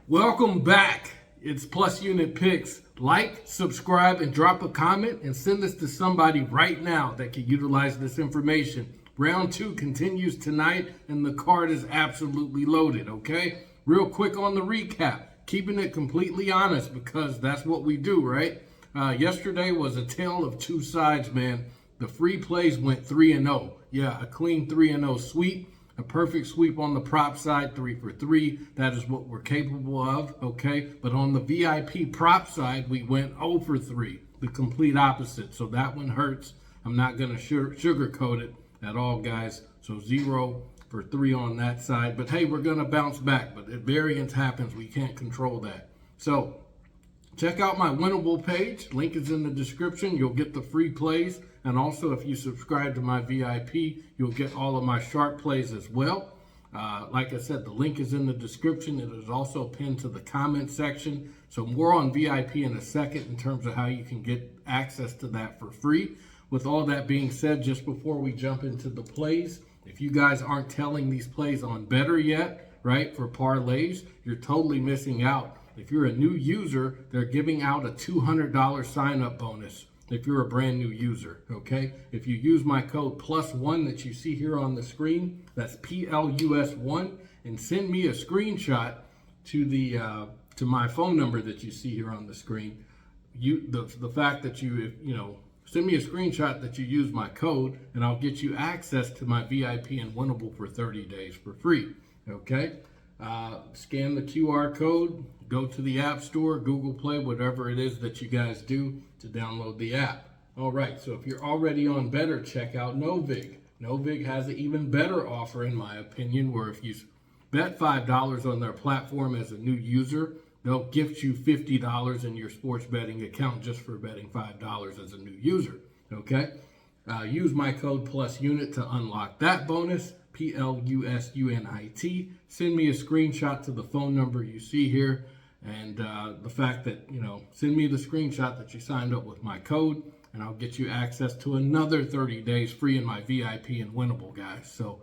Welcome back. It's Plus Unit Picks. Like, subscribe, and drop a comment and send this to somebody right now that can utilize this information. Round 2 continues tonight and the card is absolutely loaded, okay? Real quick on the recap, keeping it completely honest because that's what we do, right? Yesterday was a tale of two sides, man. The free plays went 3-0. Yeah, a clean 3-0 sweep. A perfect sweep on the prop side, 3 for 3. That is what we're capable of, okay? But on the VIP prop side, we went 0 for 3, the complete opposite. So that one hurts. I'm not going to sugarcoat it at all, guys. So 0 for 3 on that side. But hey, we're going to bounce back. But if variance happens, we can't control that. So check out my winnable page. Link is in the description. You'll get the free plays. And also, if you subscribe to my VIP, you'll get all of my sharp plays as well. Like I said, the link is in the description. It is also pinned to the comment section. So more on VIP in a second in terms of how you can get access to that for free. With all that being said, just before we jump into the plays, if you guys aren't telling these plays on better yet, right, for parlays, you're totally missing out. If you're a new user, they're giving out a $200 sign-up bonus. If you're a brand new user, okay? If you use my code +1 that you see here on the screen, that's PLUS1, and send me a screenshot to my phone number that you see here on the screen. The fact that you send me a screenshot that you use my code, and I'll get you access to my VIP and winnable for 30 days for free, okay? Scan the QR code, go to the App Store, Google Play, whatever it is that you guys do to download the app. All right, so if you're already on Better, check out Novig. Novig has an even better offer, in my opinion, where if you bet $5 on their platform as a new user, they'll gift you $50 in your sports betting account just for betting $5 as a new user, okay? Use my code +UNIT to unlock that bonus. PLUSUNIT. Send me a screenshot to the phone number you see here, and the fact that, send me the screenshot that you signed up with my code, and I'll get you access to another 30 days free in my VIP and winnable, guys. So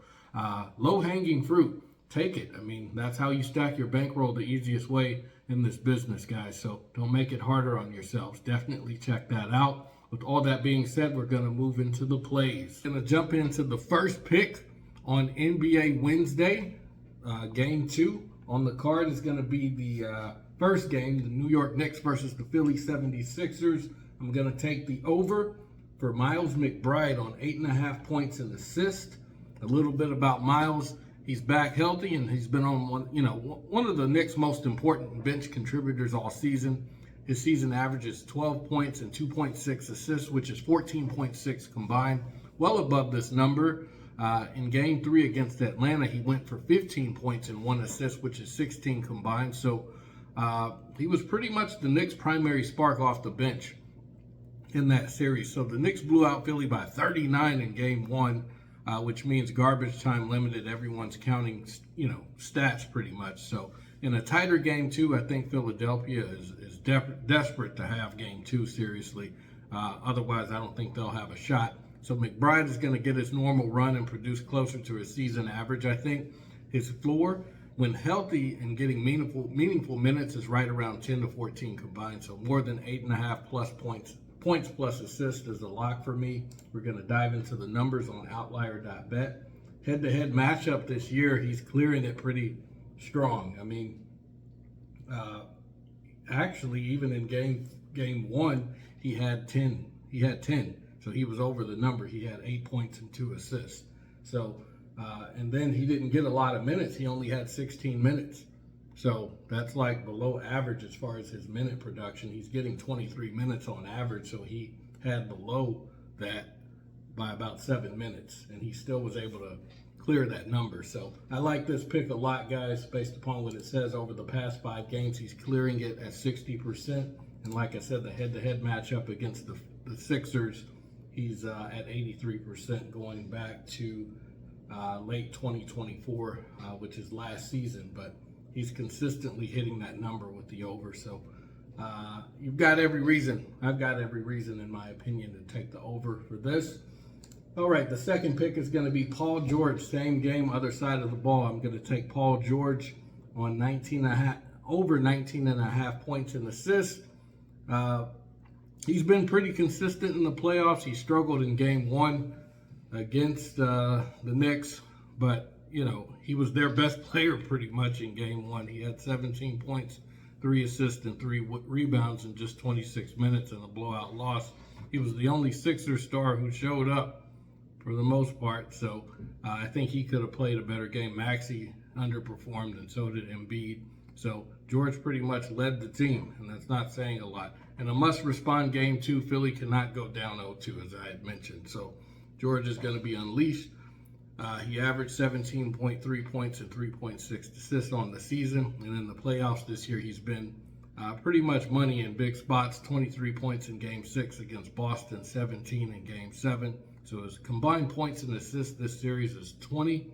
low-hanging fruit, take it. I mean, that's how you stack your bankroll the easiest way in this business, guys. So don't make it harder on yourselves. Definitely check that out. With all that being said, we're going to move into the plays. Going to jump into the first pick on NBA Wednesday, game 2. On the card is going to be the first game, the New York Knicks versus the Philly 76ers. I'm going to take the over for Miles McBride on 8.5 points and assist. A little bit about Miles. He's back healthy, and he's been on one of the Knicks' most important bench contributors all season. His season average is 12 points and 2.6 assists, which is 14.6 combined. Well above this number. In game 3 against Atlanta, he went for 15 points and 1 assist, which is 16 combined. So he was pretty much the Knicks' primary spark off the bench in that series. So the Knicks blew out Philly by 39 in game 1, which means garbage time limited. Everyone's counting, stats pretty much. So in a tighter game 2, I think Philadelphia is desperate to have game 2 seriously. Otherwise, I don't think they'll have a shot. So McBride is going to get his normal run and produce closer to his season average. I think his floor, when healthy and getting meaningful minutes, is right around 10 to 14 combined. So more than 8.5 plus points plus assists is a lock for me. We're going to dive into the numbers on outlier.bet. Head-to-head matchup this year, he's clearing it pretty strong. I mean, actually, even in game 1, he had 10. So he was over the number. He had 8 points and 2 assists. So, and then he didn't get a lot of minutes. He only had 16 minutes. So that's like below average as far as his minute production. He's getting 23 minutes on average. So he had below that by about 7 minutes. And he still was able to clear that number. So I like this pick a lot, guys, based upon what it says over the past 5 games. He's clearing it at 60%. And like I said, the head-to-head matchup against the Sixers, he's at 83% going back to late 2024, which is last season. But he's consistently hitting that number with the over. So you've got every reason. I've got every reason, in my opinion, to take the over for this. All right, the second pick is going to be Paul George. Same game, other side of the ball. I'm going to take Paul George on 19 over 19.5 points and assists. He's been pretty consistent in the playoffs. He struggled in game 1 against the Knicks, but he was their best player pretty much in game 1. He had 17 points, 3 assists, and 3 rebounds in just 26 minutes in a blowout loss. He was the only Sixers star who showed up for the most part, so I think he could have played a better game. Maxey underperformed, and so did Embiid. So George pretty much led the team, and that's not saying a lot. In a must-respond game 2, Philly cannot go down 0-2, as I had mentioned. So George is going to be unleashed. He averaged 17.3 points and 3.6 assists on the season. And in the playoffs this year, he's been pretty much money in big spots. 23 points in Game 6 against Boston, 17 in Game 7. So his combined points and assists this series is 20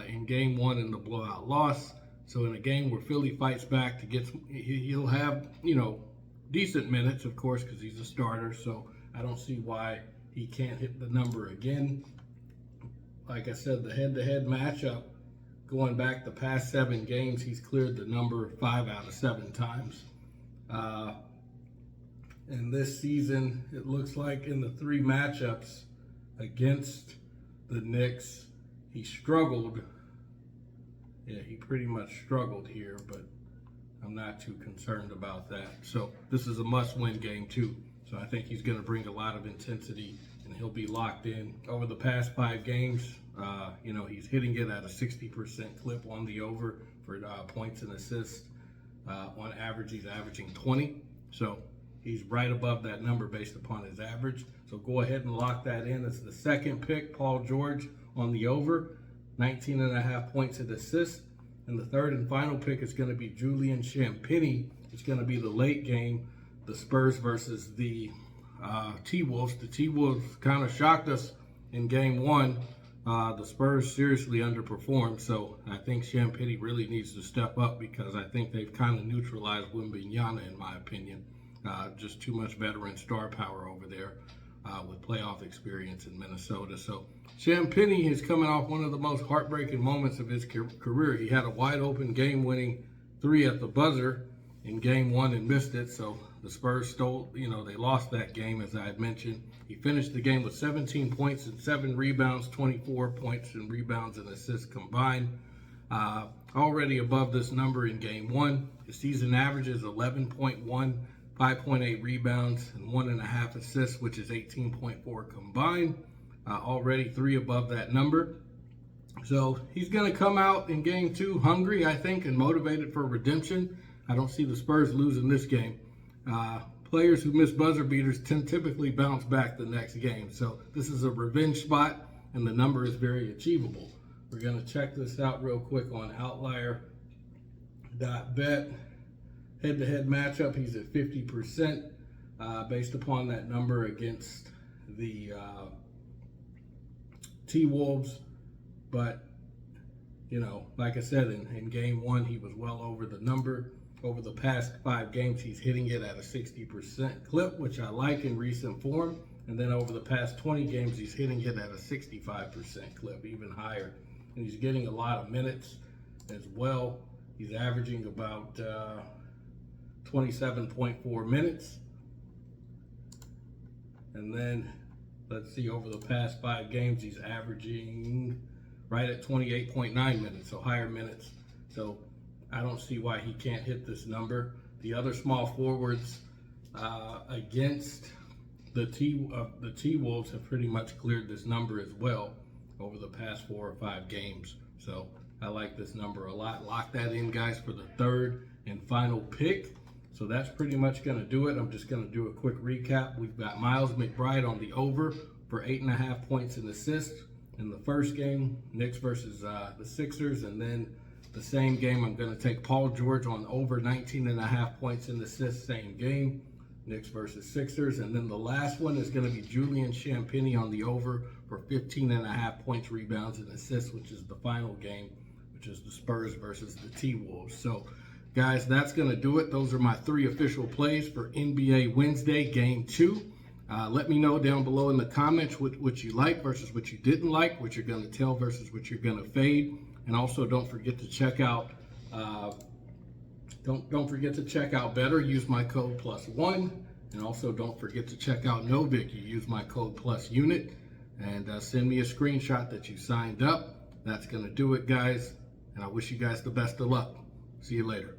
in Game 1 in the blowout loss. So in a game where Philly fights back to get, he'll have, decent minutes, of course, because he's a starter. So I don't see why he can't hit the number again. Like I said, the head-to-head matchup, going back the past 7 games, he's cleared the number 5 out of 7 times. And this season, it looks like in the 3 matchups against the Knicks, he struggled. Yeah, he pretty much struggled here, but I'm not too concerned about that. So this is a must-win game too. So I think he's going to bring a lot of intensity, and he'll be locked in. Over the past 5 games, he's hitting it at a 60% clip on the over for points and assists. On average, he's averaging 20. So he's right above that number based upon his average. So go ahead and lock that in. It's the second pick, Paul George on the over, 19.5 points and assists. And the third and final pick is going to be Julian Champagnie. It's going to be the late game, the Spurs versus the T-Wolves. The T-Wolves kind of shocked us in game 1. The Spurs seriously underperformed, so I think Champagnie really needs to step up because I think they've kind of neutralized Wembanyama, in my opinion. Just too much veteran star power over there with playoff experience in Minnesota. So Champagnie is coming off one of the most heartbreaking moments of his career. He had a wide-open game-winning 3 at the buzzer in game 1 and missed it. So the Spurs stole, they lost that game, as I had mentioned. He finished the game with 17 points and 7 rebounds, 24 points and rebounds and assists combined. Already above this number in game 1. His season average is 11.1, 5.8 rebounds, and 1.5 assists, which is 18.4 combined. Already 3 above that number. So he's going to come out in game 2 hungry, I think, and motivated for redemption. I don't see the Spurs losing this game. Players who miss buzzer beaters typically bounce back the next game. So this is a revenge spot, and the number is very achievable. We're going to check this out real quick on outlier.bet. Head-to-head matchup, he's at 50% based upon that number against the T-Wolves. But, like I said, in game 1, he was well over the number. Over the past 5 games, he's hitting it at a 60% clip, which I like in recent form. And then over the past 20 games, he's hitting it at a 65% clip, even higher. And he's getting a lot of minutes as well. He's averaging about 27.4 minutes. And then, let's see, over the past 5 games, he's averaging right at 28.9 minutes, so higher minutes. So I don't see why he can't hit this number. The other small forwards against the T-Wolves have pretty much cleared this number as well over the past 4 or 5 games. So I like this number a lot. Lock that in, guys, for the third and final pick. So that's pretty much going to do it. I'm just going to do a quick recap. We've got Miles McBride on the over for 8.5 points and assists in the first game, Knicks versus the Sixers, and then the same game, I'm going to take Paul George on over 19.5 points and assists, same game, Knicks versus Sixers. And then the last one is going to be Julian Champagnie on the over for 15.5 points, rebounds, and assists, which is the final game, which is the Spurs versus the T-Wolves. So, guys, that's going to do it. Those are my 3 official plays for NBA Wednesday, Game 2. Let me know down below in the comments what you like versus what you didn't like, what you're going to tell versus what you're going to fade. And also don't forget to check out Don't forget to check out Better. Use my code +1. And also don't forget to check out Novik. You use my code +unit. And send me a screenshot that you signed up. That's going to do it, guys. And I wish you guys the best of luck. See you later.